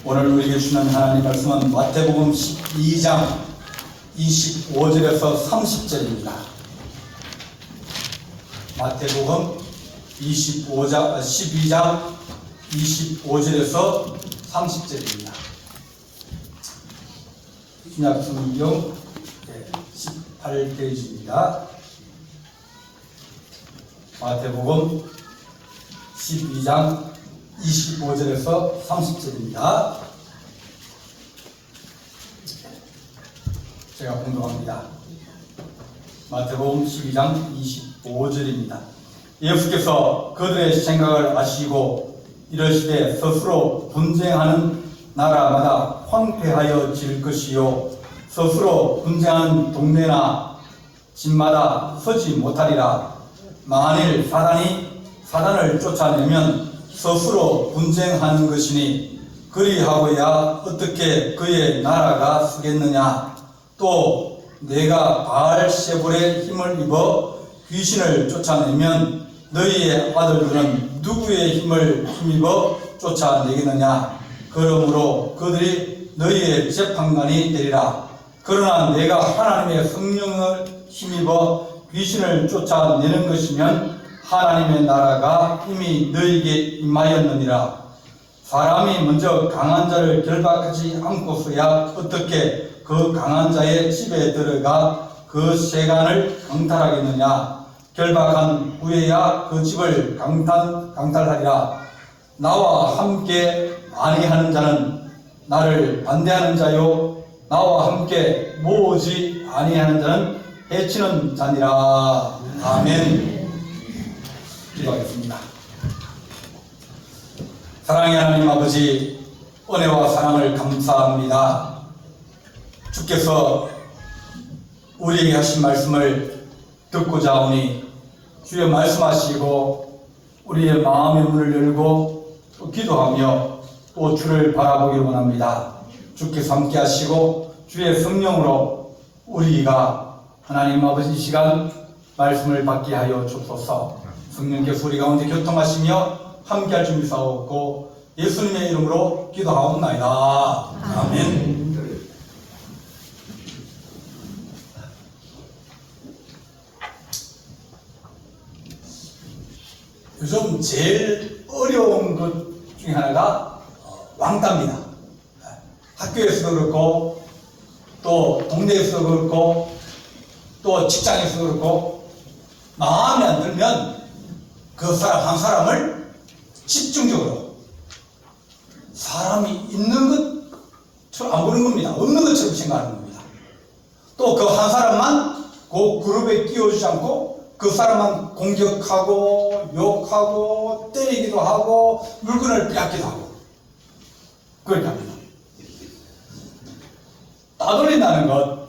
오늘 우리에게 주는 하나님 말씀은 마태복음 12장 25절에서 30절입니다. 마태복음 12장 25절에서 30절입니다. 신약성경 18페이지입니다. 마태복음 12장 25절에서 30절입니다. 제가 공독합니다. 마태복음 12장 25절입니다. 예수께서 그들의 생각을 아시고 이르시되 스스로 분쟁하는 나라마다 황폐하여 질 것이요 스스로 분쟁하는 동네나 집마다 서지 못하리라. 만일 사단을 쫓아내면 스스로 분쟁하는 것이니 그리하고야 어떻게 그의 나라가 서겠느냐. 또 내가 바알세불의 힘을 입어 귀신을 쫓아내면 너희의 아들들은 누구의 힘을 힘입어 쫓아내겠느냐. 그러므로 그들이 너희의 재판관이 되리라. 그러나 내가 하나님의 성령을 힘입어 귀신을 쫓아내는 것이면 하나님의 나라가 이미 너희에게 임하였느니라. 사람이 먼저 강한 자를 결박하지 않고서야 어떻게 그 강한 자의 집에 들어가 그 세간을 강탈하겠느냐. 결박한 후에야 그 집을 강탈하리라. 나와 함께 안위하는 자는 나를 반대하는 자요 나와 함께 모으지 아니하는 자는 해치는 자니라. 아멘. 기도하겠습니다. 사랑의 하나님 아버지, 은혜와 사랑을 감사합니다. 주께서 우리에게 하신 말씀을 듣고자 하오니 주의 말씀하시고 우리의 마음의 문을 열고 또 기도하며 또 주를 바라보기를 원합니다. 주께서 함께 하시고 주의 성령으로 우리가 하나님 아버지 이 시간 말씀을 받게 하여 주옵소서. 성령께서 우리 가운데 교통하시며 함께할 준비 사옵고 예수님의 이름으로 기도하옵나이다. 아멘. 요즘 제일 어려운 것 중에 하나가 왕따입니다. 학교에서도 그렇고 또 동네에서도 그렇고 또 직장에서도 그렇고 마음에 안 들면 그 사람 한 사람을 집중적으로 사람이 있는 것처럼 안 보는 겁니다. 없는 것처럼 생각하는 겁니다. 또 그 한 사람만 그 그룹에 끼워주지 않고 그 사람만 공격하고 욕하고 때리기도 하고 물건을 빼앗기도 하고 그렇게 합니다. 따돌린다는 것,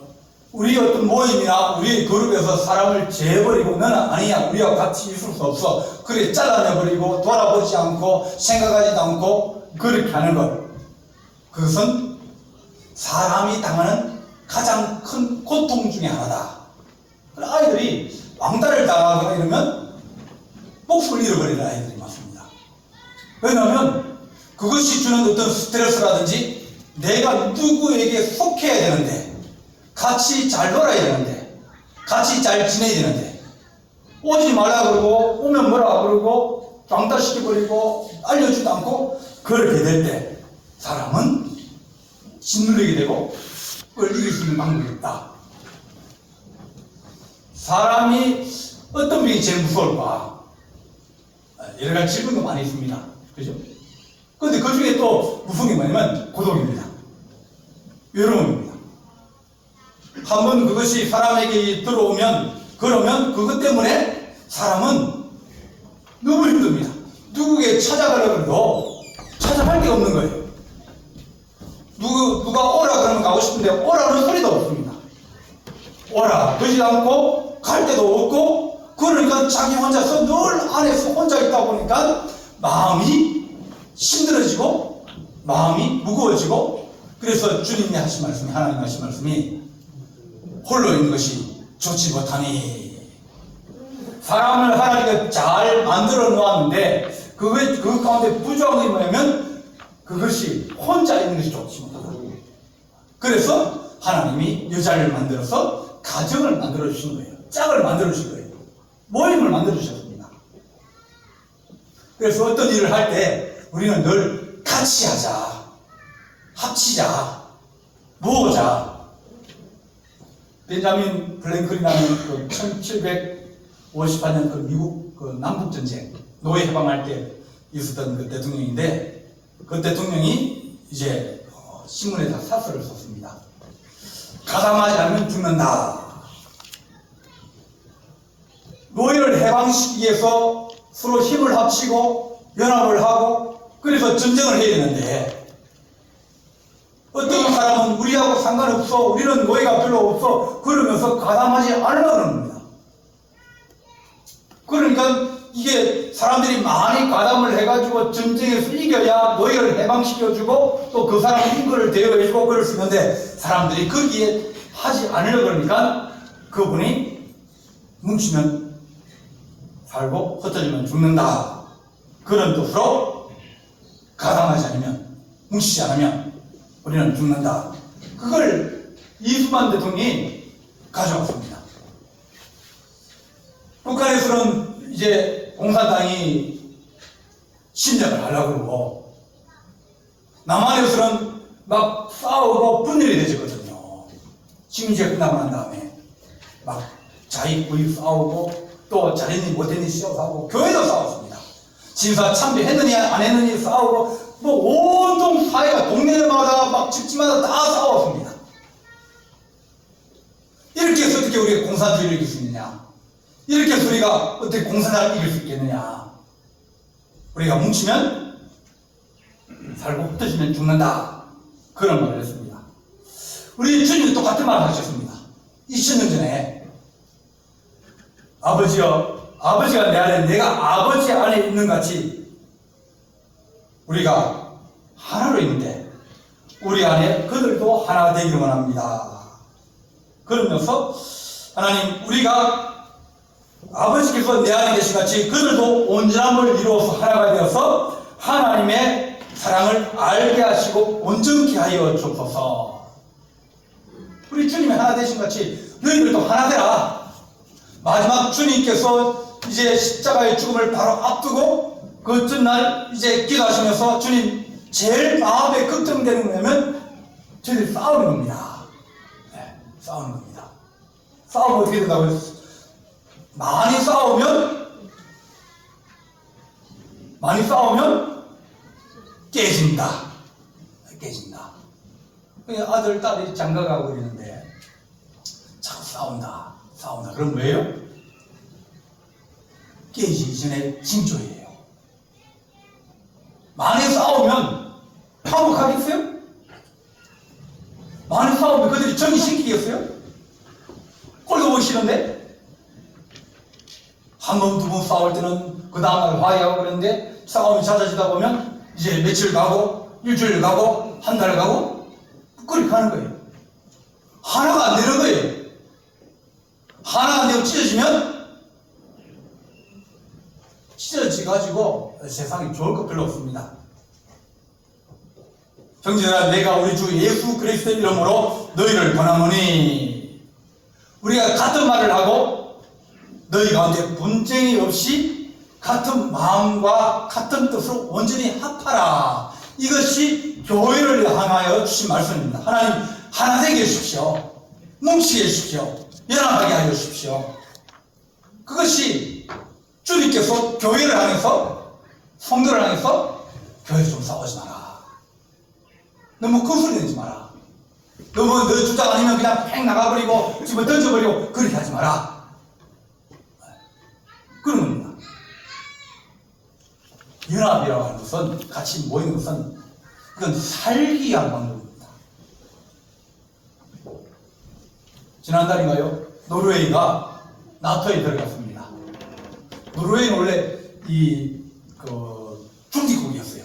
우리 어떤 모임이나 우리 그룹에서 사람을 재버리고 너는 아니야, 우리와 같이 있을 수 없어, 그렇게 잘라내버리고 돌아보지 않고 생각하지도 않고 그렇게 하는 것, 그것은 사람이 당하는 가장 큰 고통 중에 하나다. 아이들이 왕따를 당하거나 이러면 목숨을 잃어버리는 아이들이 많습니다. 왜냐하면 그것이 주는 어떤 스트레스라든지 내가 누구에게 속해야 되는데, 같이 잘 놀아야 되는데, 같이 잘 지내야 되는데, 오지 말라 그러고, 오면 뭐라 그러고, 왕따시켜버리고, 알려주지도 않고, 그렇게 될 때, 사람은 짓눌리게 되고, 그걸 이길 수 있는 방법이 없다. 사람이 어떤 병이 제일 무서울까? 여러 가지 질문도 많이 있습니다. 그죠? 그런데 그 중에 또 무서운 게 뭐냐면, 고독입니다. 외로움입니다. 한번 그것이 사람에게 들어오면, 그러면 그것 때문에 사람은 너무 힘듭니다. 누구에게 찾아가려고 해도 찾아갈 게 없는 거예요. 누가 오라 그러면 가고 싶은데 오라 그러는 소리도 없습니다. 오라 그러지 않고 갈 데도 없고, 그러니까 자기 혼자서 늘 안에서 혼자 있다 보니까 마음이 힘들어지고 마음이 무거워지고, 그래서 주님이 하신 말씀이, 하나님 하신 말씀이 홀로 있는 것이 좋지 못하니. 사람을 하나님께 잘 만들어 놓았는데 그 가운데 부족한 게 뭐냐면 그것이 혼자 있는 것이 좋지 못하다. 그래서 하나님이 여자를 만들어서 가정을 만들어 주신 거예요. 짝을 만들어 주신 거예요. 모임을 만들어 주셨습니다. 그래서 어떤 일을 할 때 우리는 늘 같이 하자, 합치자, 모으자. 벤자민 플랭클이라는 그 1758년 그 미국 그 남북전쟁 노예 해방할 때 있었던 그 대통령인데, 그 대통령이 이제 신문에다 사설을 썼습니다. 가담하지 않으면 죽는다. 노예를 해방시키기 위해서 서로 힘을 합치고 연합을 하고 그래서 전쟁을 해야 되는데, 어떤 사람은 우리하고 상관없어, 우리는 노예가 별로 없어 그러면서 가담하지 않으려고 합니다. 그러니까 이게 사람들이 많이 가담을 해가지고 전쟁에서 이겨야 노예를 해방시켜주고 또 그 사람 인거를 대여해주고 그럴 수 있는데, 사람들이 거기에 하지 않으려고 그러니까 그분이 뭉치면 살고 흩어지면 죽는다, 그런 뜻으로 가담하지 않으면, 뭉치지 않으면 우리는 죽는다. 그걸 이수만 대통령이 가져왔습니다. 북한에서는 이제 공산당이 침략을 하려고 그러고, 남한에서는 막 싸우고 분열이 되거든요. 식민지가 끝나고 난 다음에 막 자익 구입 싸우고 또 잘했니 못했니 싸우고, 교회도 싸웠습니다. 진사 참배했느니 안 했느니 싸우고, 뭐 온통 사회가 동네마다 막 집집마다 다 싸웠습니다. 이렇게 해서 어떻게 우리가 공산주의를 이길 수 있느냐? 이렇게 해서 우리가 어떻게 공산당을 이길 수 있겠느냐? 우리가 뭉치면 살고 흩어지면 죽는다, 그런 말을 했습니다. 우리 주님도 똑같은 말을 하셨습니다. 2000년 전에 아버지가 내 안에, 내가 아버지 안에 있는 같이 우리가 하나로 있는데 우리 안에 그들도 하나 되기를 원합니다. 그러면서 하나님, 우리가 아버지께서 내 안에 계신 같이 그들도 온전함을 이루어서 하나가 되어서 하나님의 사랑을 알게 하시고 온전케 하여 주옵소서. 우리 주님이 하나 되신 같이 너희들도 하나 되라. 마지막 주님께서 이제 십자가의 죽음을 바로 앞두고 그 전날 이제 기도하시면서 주님 제일 마음에 걱정되는 거냐면 저희들이 싸우는 겁니다. 네, 싸우는 겁니다. 싸우면 어떻게 된다고요? 많이 싸우면 깨진다. 아들, 딸이 장가가고 그러는데 자꾸 싸운다. 그럼 왜요? 깨지기 전에 징조예요. 많이 싸우면 화목하겠어요? 많이 싸우면 그들이 정이 생기겠어요? 꼴도 보기 싫은데? 한 번, 두 번 싸울 때는 그 다음날 화해하고 그러는데, 싸움이 잦아지다 보면 이제 며칠 가고 일주일 가고 한 달 가고 그렇게 가는 거예요. 하나가 안 되는 거예요. 하나 안 되고 찢어져가지고 세상에 좋을 것 별로 없습니다. 형제들아, 내가 우리 주 예수 그리스도의 이름으로 너희를 권하노니, 우리가 같은 말을 하고 너희 가운데 분쟁이 없이 같은 마음과 같은 뜻으로 온전히 합하라. 이것이 교회를 향하여 주신 말씀입니다. 하나님, 하나 되게 해주십시오. 뭉치게 해주십시오. 연합하게 하여 주십시오. 그것이 주님께서 교회를 향해서, 성도를 향해서 교회 좀 싸우지 마라. 너무 큰 소리 내지 마라. 너무 너 주장 아니면 그냥 팽 나가버리고 집어 던져버리고 그렇게 하지 마라. 그런 겁니다. 연합이라고 하는 것은, 같이 모이는 것은, 그건 살기 위한 방법입니다. 지난달인가요? 노르웨이가 나토에 들어갔습니다. 노르웨이는 원래 중립국이었어요.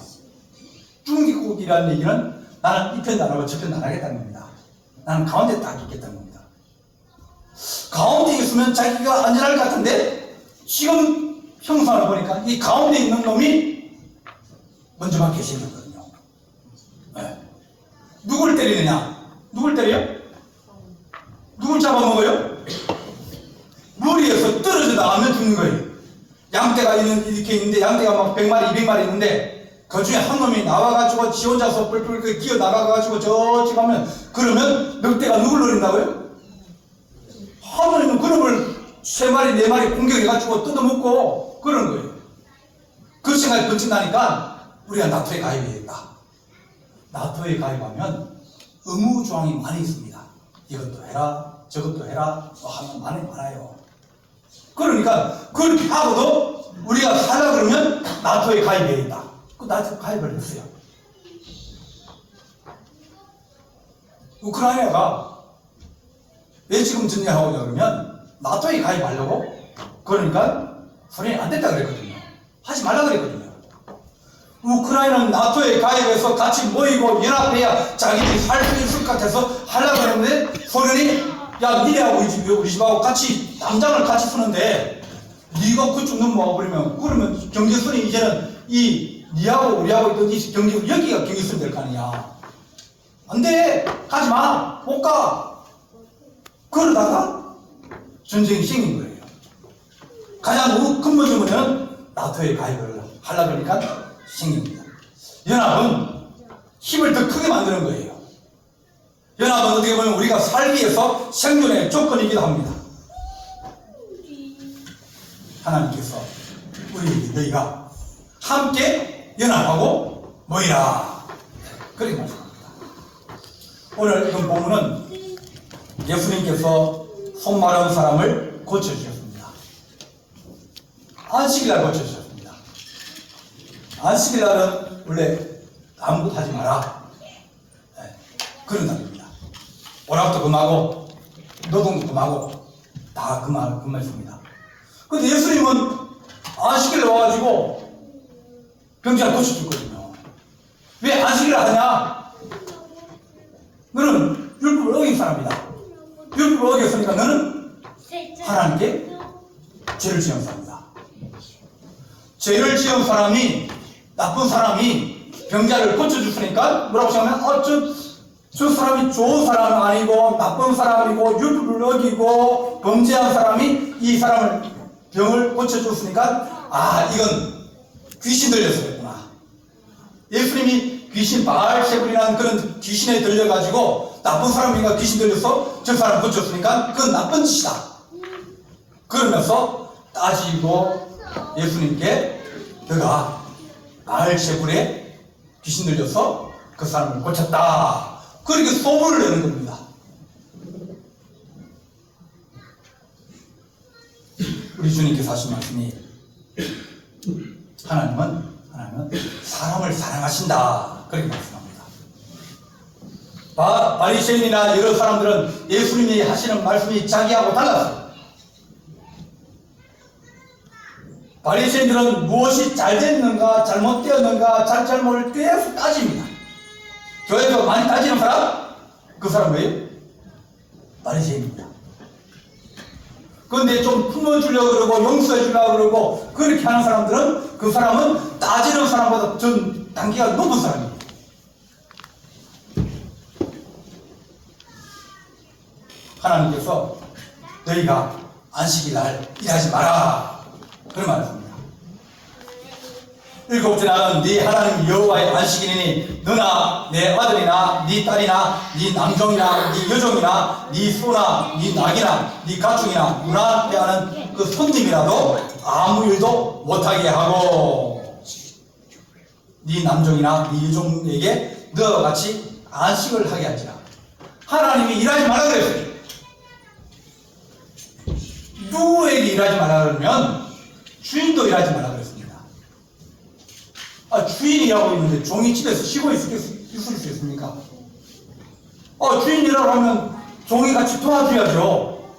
중립국이라는 얘기는 나는 이 편도 안 하고 저 편도 안 하겠다는 겁니다. 나는 가운데 딱 있겠다는 겁니다. 가운데 있으면 자기가 안전할 것 같은데, 지금 형상을 보니까 이 가운데 있는 놈이 먼저 막 계시는 거거든요. 때리느냐? 누굴 때려요? 누굴 잡아먹어요? 무리에서 떨어져 나가면 죽는 거예요. 양떼가 이렇게 있는데, 양떼가 막 100마리, 200마리 있는데, 그 중에 한 놈이 나와가지고 지 혼자서 뿔뿔 기어 나가가지고 저쪽 가면, 그러면 늑대가 누굴 노린다고요? 한 놈이 그놈을 3마리, 4마리 공격해가지고 뜯어먹고 그러는 거예요. 그 생각이 번쩍 나니까 우리가 나토에 가입해야겠다. 나토에 가입하면 의무조항이 많이 있습니다. 이것도 해라, 저것도 해라, 또 하면 많아요. 그러니까 그렇게 하고도 우리가 살라 그러면 나토에 가입해야겠다. 그 나토에 가입을 했어요. 우크라이나가 왜 지금 전쟁하고 있냐 그러면 나토에 가입하려고 그러니까 소련이 안 됐다 그랬거든요. 하지 말라 그랬거든요. 우크라이나는 나토에 가입해서 같이 모이고 연합해야 자기들이 살 수 있을 것 같아서 하려고 했는데 소련이 야 니네하고 우리 집하고 같이 담장을 같이 쓰는데 니가 그쪽 넘어와버리면 그러면 경계선이 이제는 이 니하고 우리하고 있던 이 경계선 여기가 경계선이 될 거 아니야. 안 돼! 가지마! 못 가! 그러다가 전쟁이 생긴 거예요. 가장 근본적으로는 나토에 가입을 하려고 하니까 생깁니다. 연합은 힘을 더 크게 만드는 거예요. 연합은 어떻게 보면 우리가 살기 위해서 생존의 조건이기도 합니다. 하나님께서 우리에게 너희가 함께 연합하고 모이라 그렇게 말씀합니다. 오늘 이 본문은 예수님께서 손 마른 사람을 고쳐주셨습니다. 안식일날 고쳐주셨습니다. 안식일날은 원래 아무것도 하지 마라. 네, 그런 날입니다. 오락도 금하고 노동도 금하고 다 금했습니다. 근데 예수님은 안식일에 와가지고 병자를 고쳐줬거든요. 왜 안식일을 하냐? 너는 율법을 어긴 사람이다. 율법을 어겼으니까 너는 하나님께 죄를 지은 사람이다. 죄를 지은 사람이, 나쁜 사람이 병자를 고쳐줬으니까 뭐라고 생각하면 저 사람이 좋은 사람은 아니고 나쁜 사람이고 율법을 어기고 범죄한 사람이 이 사람을 병을 고쳐줬으니까 이건 귀신 들려서 그랬구나. 예수님이 귀신 바알세불이라는 그런 귀신에 들려가지고 나쁜 사람이니까 귀신 들려서 저 사람 고쳤으니까 그건 나쁜 짓이다. 그러면서 따지고 예수님께 너가 바알세불에 귀신 들려서 그 사람을 고쳤다. 그렇게 소문을 내는 겁니다. 우리 주님께서 하신 말씀이 하나님은 사람을 사랑하신다. 그렇게 말씀합니다. 바리새인이나 여러 사람들은 예수님이 하시는 말씀이 자기하고 달랐어요. 바리새인들은 무엇이 잘 됐는가 잘못되었는가 잘못을 계속 따집니다. 교회에서 많이 따지는 사람? 그 사람 왜요? 바리새인입니다. 그런데 좀 품어주려고 그러고 용서해주려고 그러고 그렇게 하는 사람들은 그 사람은 따지는 사람보다 전 단계가 높은 사람이에요. 하나님께서 너희가 안식일날 일하지 마라 그런 말씀입니다. 일곱째 날은 네 하나님 여호와의 안식일이니 너나 내 아들이나 네 딸이나 네 남종이나 네 여종이나 네 소나 네 낙이나 네 가축이나 눈앞에 하는 그 손님이라도 아무 일도 못하게 하고 네 남종이나 네 여종에게 너와 같이 안식을 하게 하지라. 하나님이 일하지 말라 그랬어요. 누구에게 일하지 말라 그러면 주인도 일하지 말라 그랬습니다. 주인이 일하고 있는데 종이 집에서 쉬고 있을 수 있습니까? 주인 일하러 가면 종이 같이 도와줘야죠.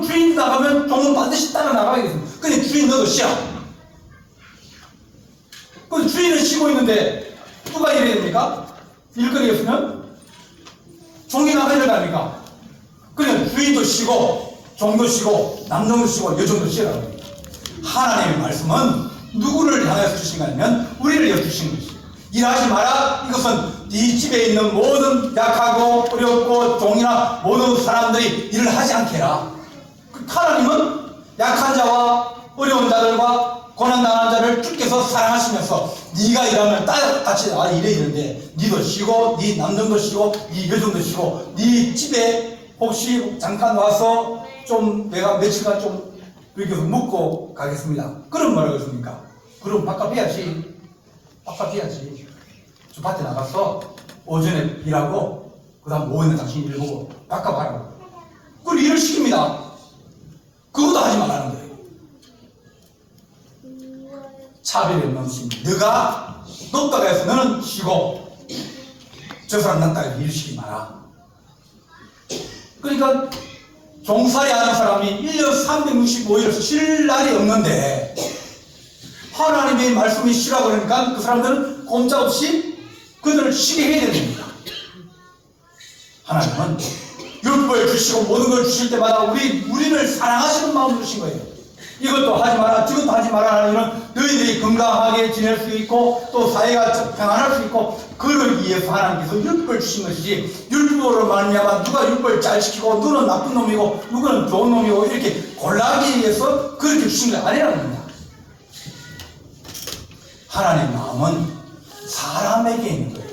주인이 나가면 종은 반드시 따라 나가야겠습니다. 근데 주인 너도 쉬어. 주인은 쉬고 있는데 누가 일해야 됩니까? 일거리였으면 종이 나가야 됩니까? 그냥 주인도 쉬고 종도 쉬고 남종도 쉬고 여종도 쉬라고 합니다. 하나님의 말씀은 누구를 향해서 주신 거 아니면 우리를 위해 주신 것이에요. 일하지 마라 이거 그것은 네 집에 있는 모든 약하고 어렵고 종이나 모든 사람들이 일을 하지 않게 해라. 하나님은 약한 자와 어려운 자들과 고난당한 자를 주께서 사랑하시면서 네가 일하면 같이 일해 이런데 니도 쉬고 네 남정도 쉬고 네 여정도 쉬고 네 집에 혹시 잠깐 와서 좀 내가 며칠간 좀 이렇게 묵고 가겠습니다. 그런 말을 했습니까? 그럼 바깥 해야지. 바깥 해야지. 저 밭에 나가서 오전에 일하고 그 다음 오후에는 당신 일 보고 바깥 하라고. 그걸 일을 시킵니다. 그것도 하지 말라는 거예요. 차별이 없는 것입니다. 너가 높다고 해서 너는 쉬고 저 사람 낮다고 해서 일 시키지 마라. 그러니까 종살이 하는 사람이 1년 365일을 쉴 날이 없는데 하나님의 말씀이 쉬라고 그러니까 그 사람들은 꼼짝없이 그들을 쉬게 해야 됩니다. 하나님은 율법을 주시고 모든 걸 주실 때마다 우리를 사랑하시는 마음을 주신 거예요. 이것도 하지 마라, 저것도 하지 마라 이런 너희들이 건강하게 지낼 수 있고 또 사회가 평안할 수 있고 그를 위해서 하나님께서 율법을 주신 것이지 율법으로 말미암아 누가 율법을 잘 지키고 누구는 나쁜 놈이고 누구는 좋은 놈이고 이렇게 골라하기 위해서 그렇게 주신 게 아니라는 겁니다. 하나님의 마음은 사람에게 있는 거예요.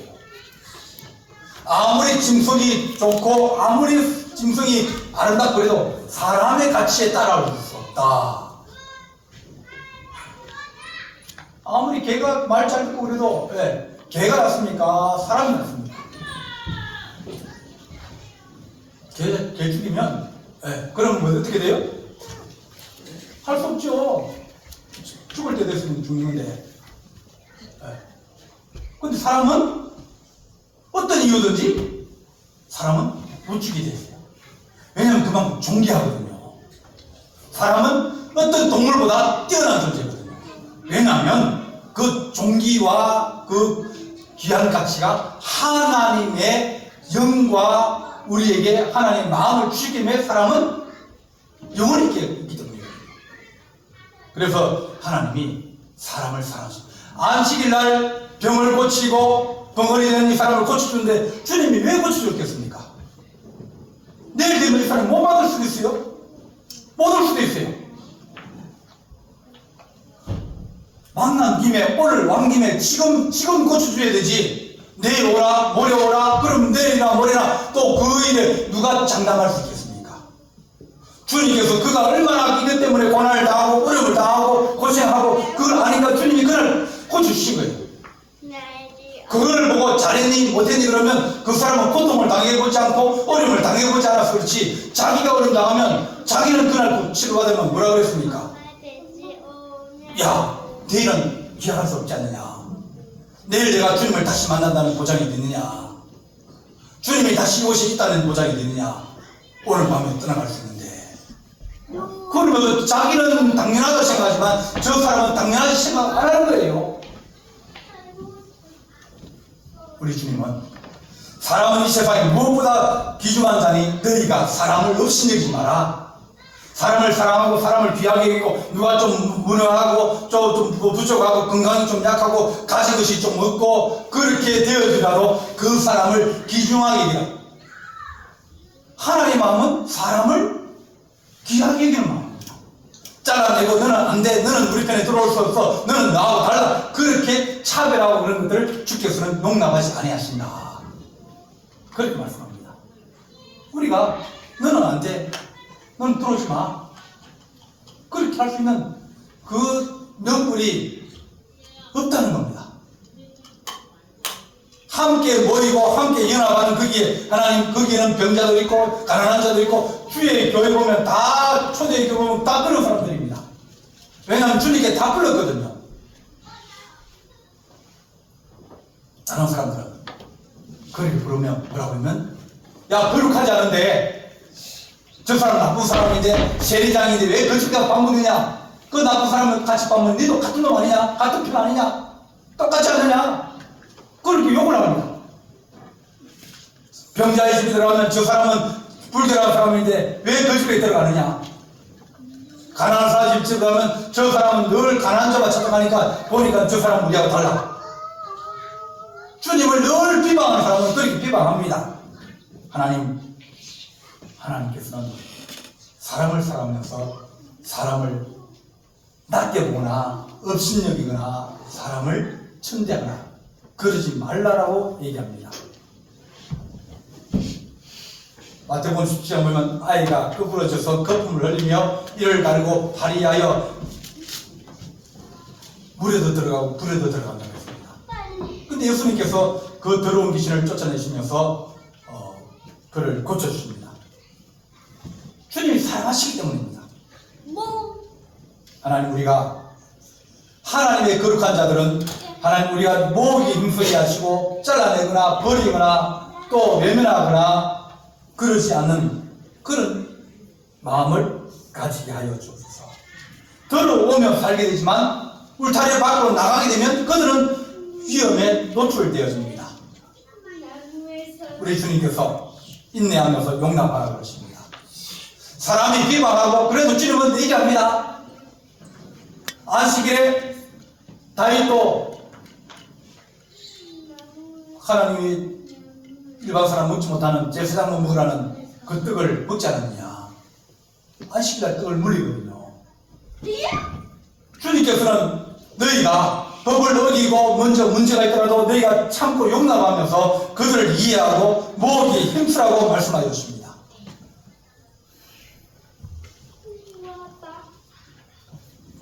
아무리 짐승이 좋고 아무리 짐승이 아름답고 그래도 사람의 가치에 따라올 수 없다. 아무리 개가 말 잘 듣고 그래도 개가 낫습니까? 사람이 낫습니까? 개 죽이면 그럼 뭐 어떻게 돼요? 할 수 없죠. 죽을 때 됐으면 죽는데 근데 사람은 어떤 이유든지 사람은 못 죽이게 되어요. 왜냐하면 그만큼 존귀하거든요. 사람은 어떤 동물보다 뛰어난 존재거든요. 왜냐하면 그 존귀와 그 귀한 가치가 하나님의 영과 우리에게 하나님의 마음을 주시기 때문에 사람은 영원히 있기 때문이에요. 그래서 하나님이 사람을 사랑하십니다. 안식일 날 병을 고치고 벙어리 된 이 사람을 고쳐주는데 주님이 왜 고쳐줬겠습니까? 내일 되면 이 사람이 못 받을 수도 있어요. 못 올 수도 있어요. 만난 김에 오늘 왕 김에 지금 고쳐줘야 되지. 내일 오라 모레 오라 그럼 내일이나 모레나 또 그 일에 누가 장담할 수 있겠습니까? 주님께서 그가 얼마나 이것 때문에 고난을 당하고 어려움을 당하고 고생하고 그걸 아니까 주님이 그를 고쳐주신 거예요. 그걸 보고 잘했니 못했니 그러면 그 사람은 고통을 당해보지 않고 어려움을 당해보지 않아서 그렇지 자기가 어려움 당하면 자기는 그날 치료받으면 뭐라 그랬습니까? 야 내일은 기약할 수 없지 않느냐. 내일 내가 주님을 다시 만난다는 보장이 되느냐. 주님이 다시 오시 있다는 보장이 되느냐. 오늘 밤에 떠나갈 수 있는데 그러면서 자기는 당연하다고 생각하지만 저 사람은 당연하지 생각 안 하는 거예요. 우리 주님은 사람은 이 세상에 무엇보다 귀중한 자니 너희가 사람을 없이 여기지 마라. 사람을 사랑하고 사람을 귀하게 여기고 누가 좀 무능하고 좀 부족하고 건강이 좀 약하고 가진 것이 좀 없고 그렇게 되어지라도 그 사람을 귀중하게 여기라. 하나님의 마음은 사람을 귀하게 여기는 마음입니다. 잘라내고 너는 안 돼, 너는 우리 편에 들어올 수 없어, 너는 나하고 달라 그렇게 차별하고 그런 것들을 주께서는 용납하지 아니하신다. 그렇게 말씀합니다. 우리가 너는 안 돼, 너는 들어오지 마 그렇게 할 수 있는 그 명분이 없다는 겁니다. 함께 모이고 함께 연합하는 거기에 하나님 거기에는 병자도 있고 가난한 자도 있고 주의 교회 보면 다 초대의 교회 보면 다 그런 사람들입니다. 왜냐하면 주님께 다 불렀거든요. 다른 사람들은 그렇게 부르면 뭐라고 하면 야 거룩하지 않은데 저 사람 나쁜 사람인데 세리장인데 왜 그 집에 밥 먹느냐. 그 나쁜 사람은 같이 밥 먹는 너도 같은 놈 아니냐 같은 편 아니냐 똑같지 않느냐 그렇게 욕을 합니다. 병자의 집에 들어가면 저 사람은 불결한 사람인데 왜 그 집에 들어가느냐. 가난한 사람 집에 들어가면 저 사람은 늘 가난한 자만 찾아가니까 보니까 저 사람은 우리하고 달라. 주님 주님을 늘 비방하는 사람은 그렇게 비방합니다. 하나님께서는 사람을 사랑하면서 사람을 낮게 보거나 업신여기거나 사람을 천대하거나 그러지 말라라고 얘기합니다. 마태복음 17장 보면 아이가 끄부러져서 거품을 흘리며 이를 갈고 파리하여 물에도 들어가고 불에도 들어간다고 했습니다. 근데 예수님께서 그 더러운 귀신을 쫓아내시면서 그를 고쳐주십니다. 주님이 사랑하시기 때문입니다. 하나님의 거룩한 자들은 하나님 우리가 목이 힘쓰게 하시고 잘라내거나 버리거나 또 외면하거나 그러지 않는 그런 마음을 가지게 하여 주옵소서. 들어오면 살게 되지만 울타리 밖으로 나가게 되면 그들은 위험에 노출되어집니다. 우리 주님께서 인내하면서 용납하라 그러십니다. 사람이 비방하고 그래도 주님은 얘기합니다. 안식일에 다윗도 하나님이 일반 사람 먹지 못하는 제사장만 먹으라는 그 떡을 먹지 않았느냐. 안식일날 떡을 물리거든요. 주님께서는 너희가 법을 어기고 먼저 문제가 있더라도 너희가 참고 용납하면서 그들을 이해하고 목이 힘쓰라고 말씀하여 주십니다.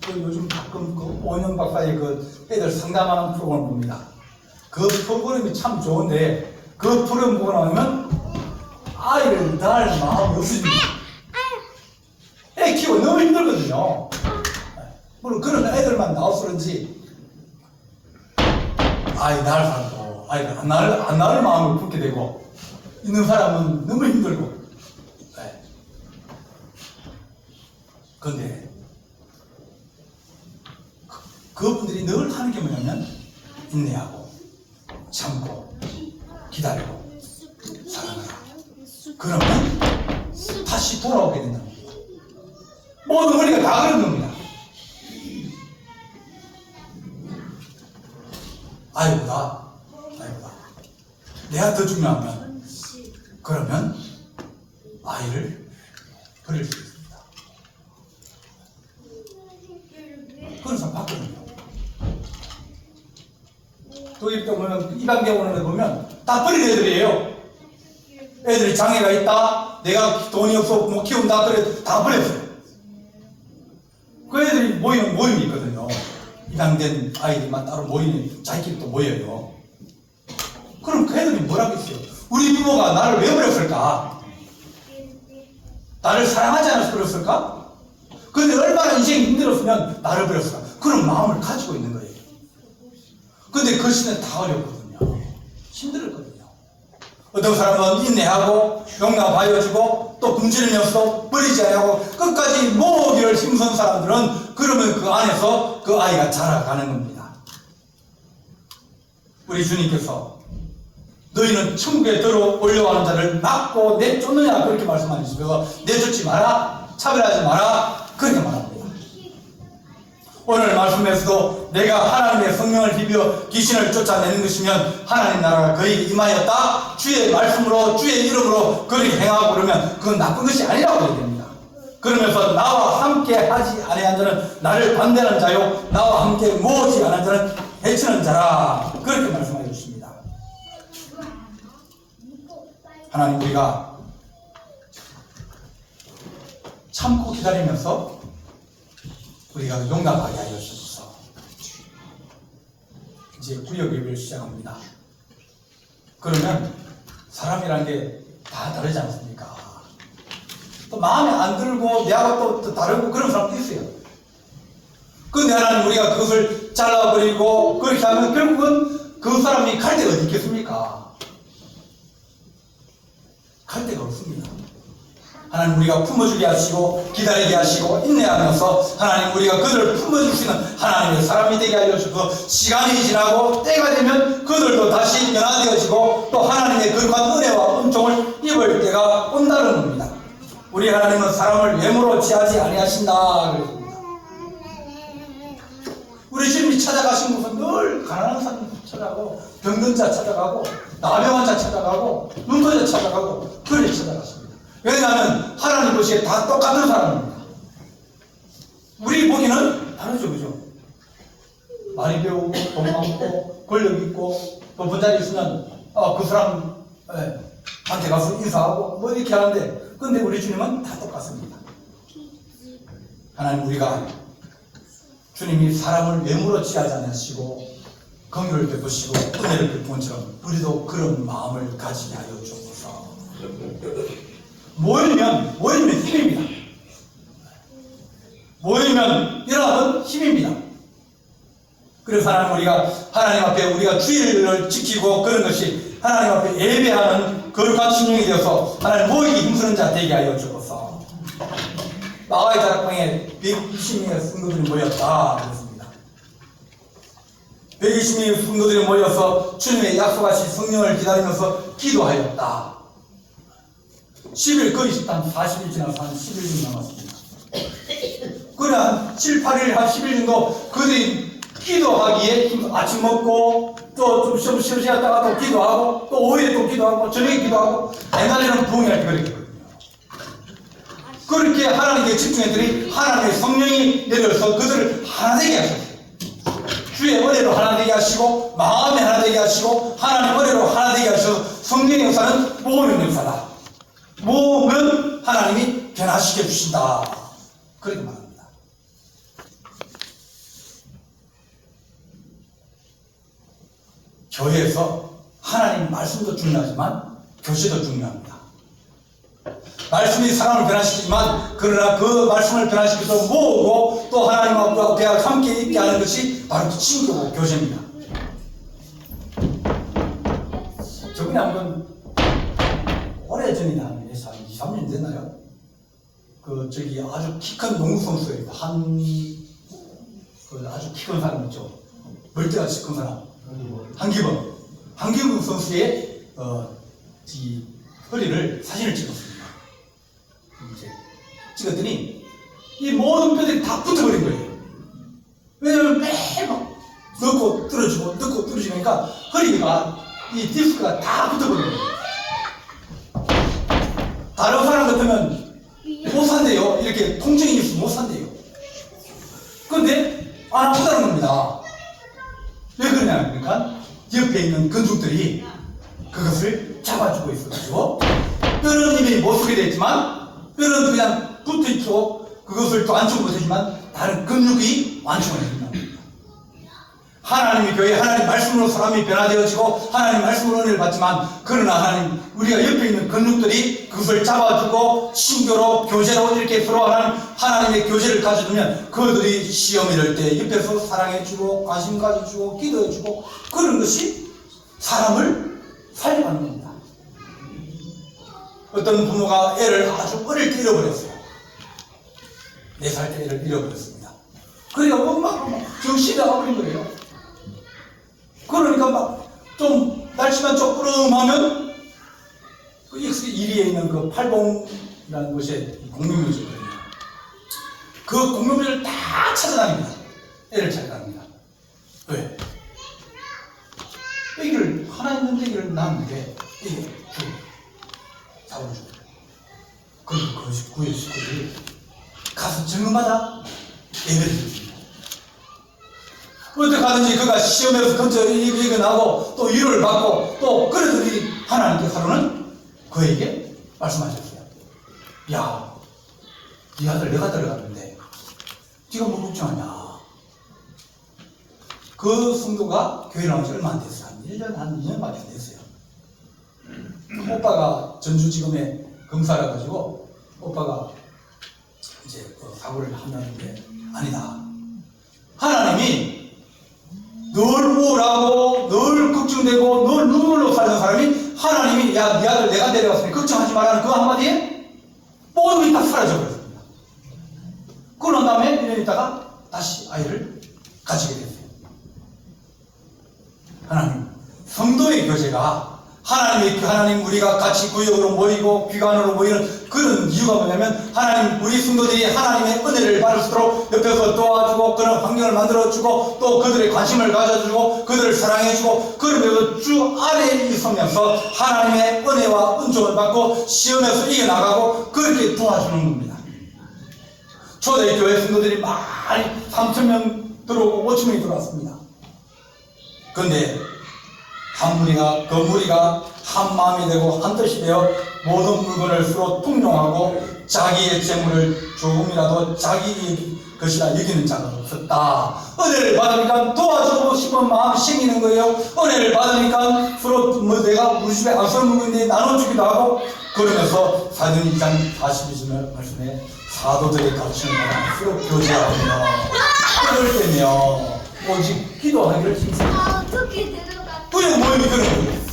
요즘 가끔 그 오년 박사의 그 애들 상담하는 프로그램을 봅니다. 그 프로그램이 참 좋은데 그 프로그램 보고 나면 아이를 낳을 마음이 없습니다. 애 키우고 너무 힘들거든요. 물론 그런 애들만 나와서 그런지 아이 낳을 사람도 아이를 안 낳을 마음을 품게 되고 있는 사람은 너무 힘들고. 그런데 그분들이 늘 하는 게 뭐냐면 인내하고 참고 기다리고 사랑하라. 그러면 다시 돌아오게 된다는 겁니다. 모든 우리가 다 그런 겁니다. 아이보다 내가 더 중요하면 그러면 아이를 버릴 수 있습니다. 그런 사람 봤거든요. 독일 때 보면 이방계 오는 애 보면 다 버린 애들이에요. 애들이 장애가 있다, 내가 돈이 없어 못 키운다, 그래 다 버렸어요. 그 애들이 모이는 모임이 있거든요. 입양된 아이들만 따로 모이는, 자기끼리 또 모여요. 그럼 그 애들이 뭐라겠어요? 우리 부모가 나를 왜 버렸을까? 나를 사랑하지 않아서 버렸을까? 근데 얼마나 인생이 힘들었으면 나를 버렸을까? 그런 마음을 가지고 있는 거예요. 근데 그 시대는 다 어렵거든요. 힘들었거든요. 어떤 사람은 인내하고 용납하여주고 또 굶주리면서 버리지 않고 끝까지 모으기를 힘쓴 사람들은 그러면 그 안에서 그 아이가 자라가는 겁니다. 우리 주님께서 너희는 천국에 들어오려고 하는 자를 막고 내쫓느냐 그렇게 말씀하시면서 내쫓지 마라, 차별하지 마라 그렇게 말합니다. 오늘 말씀에서도 내가 하나님의 성령을 비벼 귀신을 쫓아내는 것이면 하나님 나라가 그에게 임하였다. 주의 말씀으로 주의 이름으로 그렇게 행하고 그러면 그건 나쁜 것이 아니라고 얘기합니다. 그러면서 나와 함께 하지 아니한 자는 나를 반대하는 자요 나와 함께 모으지 않은 자는 해치는 자라 그렇게 말씀하여 주십니다. 하나님 우리가 참고 기다리면서 우리가 용납하게 하여 주셔서 이제 구역 예배를 시작합니다. 그러면 사람이라는 게 다 다르지 않습니까? 또 마음에 안 들고 내하고 또 다르고 그런 사람도 있어요. 근데 하나님 우리가 그것을 잘라버리고 그렇게 하면 결국은 그 사람이 갈 데가 어디 있겠습니까? 갈 데가 없습니다. 하나님 우리가 품어주게 하시고 기다리게 하시고 인내하면서 하나님 우리가 그들을 품어줄 수 있는 하나님의 사람이 되게 하여 주시고 시간이 지나고 때가 되면 그들도 다시 변화되어지고 또 하나님의 거룩한 은혜와 은총을 입을 때가 온다는 겁니다. 우리 하나님은 사람을 외모로 취하지 아니하신다 그랬습니다. 우리 주님이 찾아가신 곳은 늘 가난한 사람입니다. 찾아가고 병든 자 찾아가고 나병한 자 찾아가고 눈먼 자 찾아가고 그래 찾아갔습니다. 왜냐하면 하나님 보시기에 다 똑같은 사람입니다. 우리 보기는 다르죠, 그죠? 많이 배우고 돈 많고 권력 있고 높은 자리에 있으면 그 사람 한테 가서 인사하고 뭐 이렇게 하는데, 근데 우리 주님은 다 똑같습니다. 하나님, 우리가 주님이 사람을 외모로 취하지 않으시고 긍휼을 베푸시고 은혜를 베푼 것처럼 우리도 그런 마음을 가지게 하여 주옵소서. 모이면 힘입니다. 모이면 일어나는 힘입니다. 그래서 하나님 앞에 우리가 주일을 지키고 그런 것이 하나님 앞에 예배하는 거룩한 심령이 되어서 하나님 모이기 힘쓰는 자 되게 하여 주옵소서. 마가의 다락방에 120명의 성도들이 모였다 그랬습니다. 120명의 성도들이 모여서 주님의 약속하신 성령을 기다리면서 기도하였다. 10일, 거의 한 40일 지나서 한 10일 정도 남았습니다. 그래 한 7, 8일, 한 10일 정도 그들이 기도하기에 아침 먹고 또 좀 쉬었다가 또 기도하고 또 오후에 또 기도하고 저녁에 기도하고 옛날에는 부흥할 때 그랬거든요. 그렇게 하나님께 집중했더니 하나님의 성령이 내려서 그들을 하나 되게 하셨어요. 주의 은혜로 하나 되게 하시고 마음에 하나 되게 하시고 하나님의 은혜로 하나 되게 하셔서 성령의 역사는 모으는 역사다. 모으면 하나님이 변화시켜 주신다. 그렇게 말합니다. 교회에서 하나님 말씀도 중요하지만 교제도 중요합니다. 말씀이 사람을 변화시키지만 그러나 그 말씀을 변화시켜서 모으고 또 하나님 앞에 함께 있게 하는 것이 바로 친교고 교제입니다. 저번에 한번 오래전이나 한 2, 3년 됐나요? 저기 아주 키 큰 농구 선수예요. 아주 키 큰 사람 있죠. 멀티같이 큰 사람. 한기범 선수의 허리를 사진을 찍었습니다. 이제 찍었더니 이 모든 뼈들이 다 붙어버린 거예요. 왜냐면 매일 막 넣고 떨어지니까 허리가 이 디스크가 다 붙어버린 거예요. 다른 사람 같으면 못 산대요. 이렇게 통증이 있으면 못 산대요. 그런데 안 아프다는 겁니다. 왜 그러냐니까 옆에 있는 근육들이 그것을 잡아주고 있어가지고 뼈는 이미 못 쓰게 됐지만 뼈는 그냥 붙어있고 그것을 또 완충 못하지만 다른 근육이 완충을 해준다는 겁니다. 하나님의 교회, 하나님 말씀으로 사람이 변화되어지고 하나님 말씀으로 은혜를 받지만 그러나 하나님 우리가 옆에 있는 근육들이 그것을 잡아주고 신교로 교제로 이렇게 서로 하나님의 교제를 가져두면 그들이 시험이 이럴 때 옆에서 사랑해주고 관심 가져주고 기도해주고 그런 것이 사람을 살려가는 겁니다. 어떤 부모가 애를 아주 어릴 때 잃어버렸어요. 4살 때 애를 잃어버렸습니다. 그러니까 엄마가 막 정신이 나가버린 거예요. 그러니까 막 좀 날씨만 조금하면 그 이리에 있는 그 팔봉이라는 곳에 공명묘지가 있거든요. 그 공명묘지를 다 찾아다닙니다. 애를 찾아다닙니다. 왜? 애기를 하나 있는 애기를 낳았는데 애기 죽어. 사고를 죽어. 그 구의 식구들이 가서 정음마다 예배를 드립니다. 어떻게 하든지 그가 시험에서 근처에 이거 나고 또 위로를 받고 또 그러더니 하나님께서는 그에게 말씀하셨어요. 야, 네 아들 내가 데려갔는데 네가 뭐 걱정하냐. 그 성도가 교회 나온 지 얼마 안 됐어요. 한 2년밖에 안 됐어요. 오빠가 전주지검에 검사를 해가지고 오빠가 이제 사고를 한다는데 아니다. 하나님이 늘 우울하고 늘 걱정되고 늘 눈물로 살던 사람이 하나님이 야, 네 아들 내가 데려왔으니 걱정하지 말라는 그 한마디에 모든 게 다 사라져버렸습니다. 그런 다음에 1년 있다가 다시 아이를 가지게 됐어요. 하나님, 성도의 교제가 하나님 우리가 같이 구역으로 모이고 귀관으로 모이는 그런 이유가 뭐냐면 하나님 우리 성도들이 하나님의 은혜를 받을 수 있도록 옆에서 도와주고 그런 환경을 만들어주고 또 그들의 관심을 가져주고 그들을 사랑해주고 그러면서 주 아래에 있으면서 하나님의 은혜와 은총을 받고 시험에서 이겨나가고 그렇게 도와주는 겁니다. 초대교회 성도들이 많이 3,000명 들어오고 5,000명이 들어왔습니다. 그런데 한 무리가 한 마음이 되고 한 뜻이 되어 모든 물건을 서로 통용하고 자기의 재물을 조금이라도 자기 것이라 여기는 자가 없었다. 은혜를 받으니까 도와주고 싶은 마음이 생기는 거예요. 은혜를 받으니까 서로 내가 우리 집에 안설 물건인데 나눠주기도 하고 그러면서 사도행 2장 42절 말씀에 사도들의 가르침을 받아 서로 교제하며 그럴 때며 오직 기도하기를 힘씁니다. 구역 모임이 그런 거예요.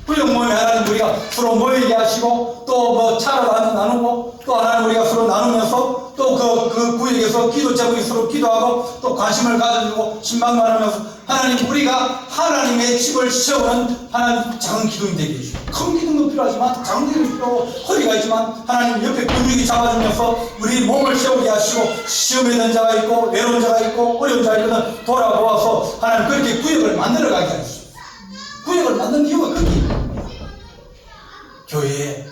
구역 모임에 하나님 우리가 서로 모이게 하시고 또 뭐 차를 나누고 또 하나님 우리가 서로 나누면서 또 그 구역에서 기도 제목이 서로 기도하고 또 관심을 가져주고 신방 나누면서 하나님 우리가 하나님의 집을 세우는 하나님 작은 기둥이 되게 해주시고 큰 기둥도 필요하지만 작은 기둥도 필요하고 허리가 있지만 하나님 옆에 근육이 잡아주면서 우리 몸을 세우게 하시고 시험에 있는 자가 있고 외로운 자가 있고 어려운 자가 있거든 돌아보아서 하나님 그렇게 구역을 만들어가게 하시고 구역을 만든 이유가 그게 있습니다. 교회에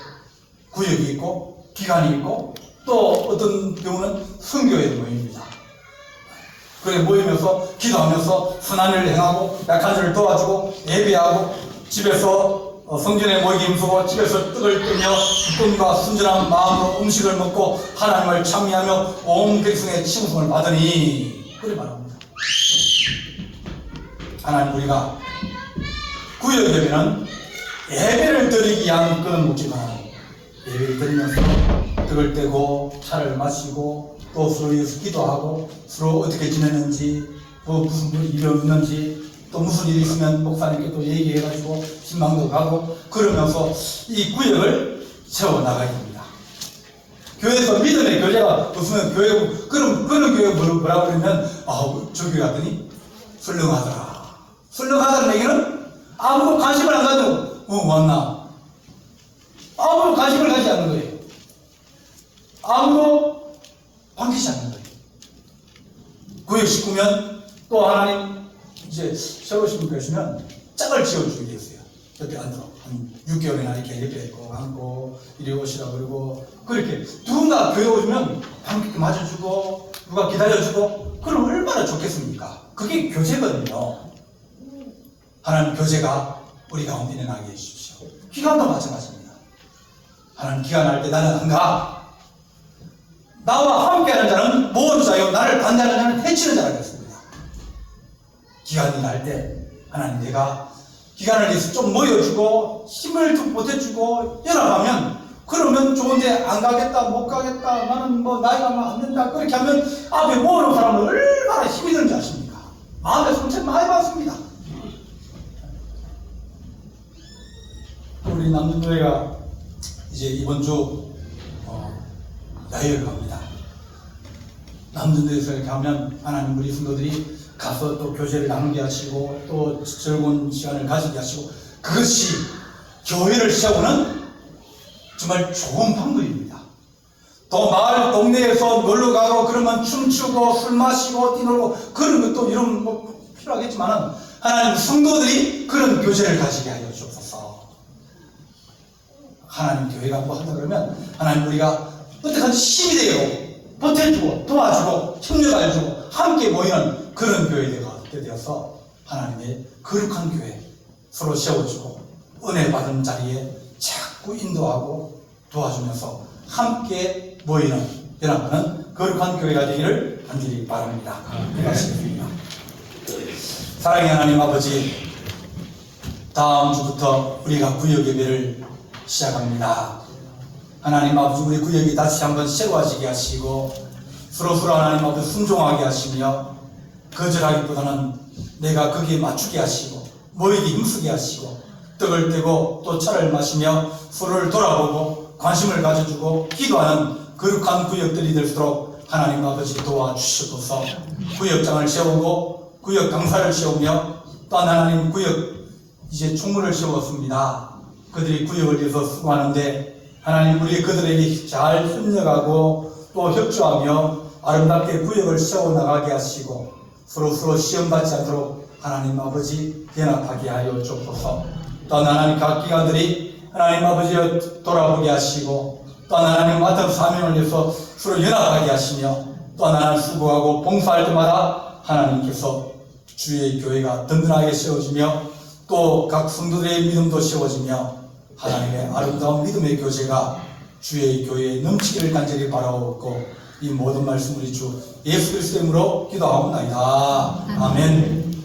구역이 있고 기관이 있고 또 어떤 경우는 선교회 모임입니다. 그래 모이면서 기도하면서 선한 일을 행하고 약한 자를 도와주고 예배하고 집에서 성전에 모이기 힘쓰고 집에서 떡을 뜨며 기쁨과 순전한 마음으로 음식을 먹고 하나님을 찬미하며 온 백성의 칭송을 받으니 그래 말합니다. 하나님 우리가 구역 예배는 예배를 드리기 위한 그런 목적만 예배를 드리면서 떡을 떼고 차를 마시고 또 서로 위해서 기도하고 서로 어떻게 지내는지 또 무슨 일이 있는지 또 무슨 일이 있으면 목사님께 또 얘기해가지고 신방도 가고 그러면서 이 구역을 세워나가야 됩니다. 교회에서 믿음의 교제가 없으면 그런 교회 뭐라고 그러면 저 교회 갔더니 썰렁하더라. 썰렁하다는 얘기는 아무도 관심을 안 가지고 왔나? 아무도 관심을 가지지 않는 거예요. 아무도 반기지 않는 거예요. 구역 식구면 또 하나님 이제 세우신 분 계시면 짝을 지어주게 되었어요. 옆에 앉아 한 6개월이나 이렇게 옆에 있고 앉고 이리 오시라 그러고 그렇게 누군가 교회 오시면 반기 맞아주고 누가 기다려주고 그럼 얼마나 좋겠습니까? 그게 교제거든요. 하나님 교제가 우리 가운데 일어나게 해주십시오. 기간도 마찬가지입니다. 하나님 기간할 때 나는 안 가. 나와 함께하는 자는 모은 자요 나를 반대하는 자는 해치는 자라 그랬습니다. 기간이 날 때 하나님 내가 기간을 위해서 좀 모여주고 힘을 좀 보태주고 연합하면 그러면 좋은데 안 가겠다 못 가겠다 나는 뭐 나이가 안 된다 그렇게 하면 앞에 모으는 사람은 얼마나 힘이 드는지 아십니까? 마음에 상처 많이 받습니다. 우리 남준교회가 이제 이번 주 야외를 갑니다. 남준교회에서 이렇게 하면 하나님 우리 성도들이 가서 또 교제를 나누게 하시고 또 즐거운 시간을 가지게 하시고 그것이 교회를 세우는 정말 좋은 방법입니다. 또 마을 동네에서 놀러 가고 그러면 춤추고 술 마시고 뛰놀고 그런 것도 이런 뭐 필요하겠지만은 하나님 성도들이 그런 교제를 가지게 하여 주옵소서. 하나님 교회가 뭐 한다 그러면 하나님 우리가 어떻게든지 힘이 되고 보태주고 도와주고 협력해주고 함께 모이는 그런 교회가 되어서 하나님의 거룩한 교회 서로 세워주고 은혜 받은 자리에 자꾸 인도하고 도와주면서 함께 모이는 연합하는 거룩한 교회가 되기를 간절히 바랍니다. 말씀드립니다. 사랑의 하나님 아버지, 다음 주부터 우리가 구역 예배를 시작합니다. 하나님 아버지 우리 구역이 다시 한번 새로워지게 하시고 서로 하나님 아버지 순종하게 하시며 거절하기보다는 내가 거기에 맞추게 하시고 모이기 힘쓰게 하시고 떡을 떼고 또 차를 마시며 서로를 돌아보고 관심을 가져주고 기도하는 거룩한 구역들이 될수록 하나님 아버지 도와주시옵소서. 구역장을 세우고 구역 강사를 세우며 또 하나님 구역 이제 총무를 세웠습니다. 그들이 구역을 위해서 수고하는데 하나님 우리 그들에게 잘 협력하고 또 협조하며 아름답게 구역을 세워나가게 하시고 서로 시험받지 않도록 하나님 아버지 연합하게 하여 주옵소서. 또한 하나님 각 기관들이 하나님 아버지 돌아보게 하시고 또한 하나님 맡은 사명을 위해서 서로 연합하게 하시며 또한 하나님 수고하고 봉사할 때마다 하나님께서 주의 교회가 든든하게 세워지며 또 각 성도들의 믿음도 세워지며 하나님의 아름다운 믿음의 교제가 주의 교회에 넘치기를 간절히 바라옵고 이 모든 말씀 우리 주 예수 그리스도의 이름으로 기도하옵나이다. 아멘.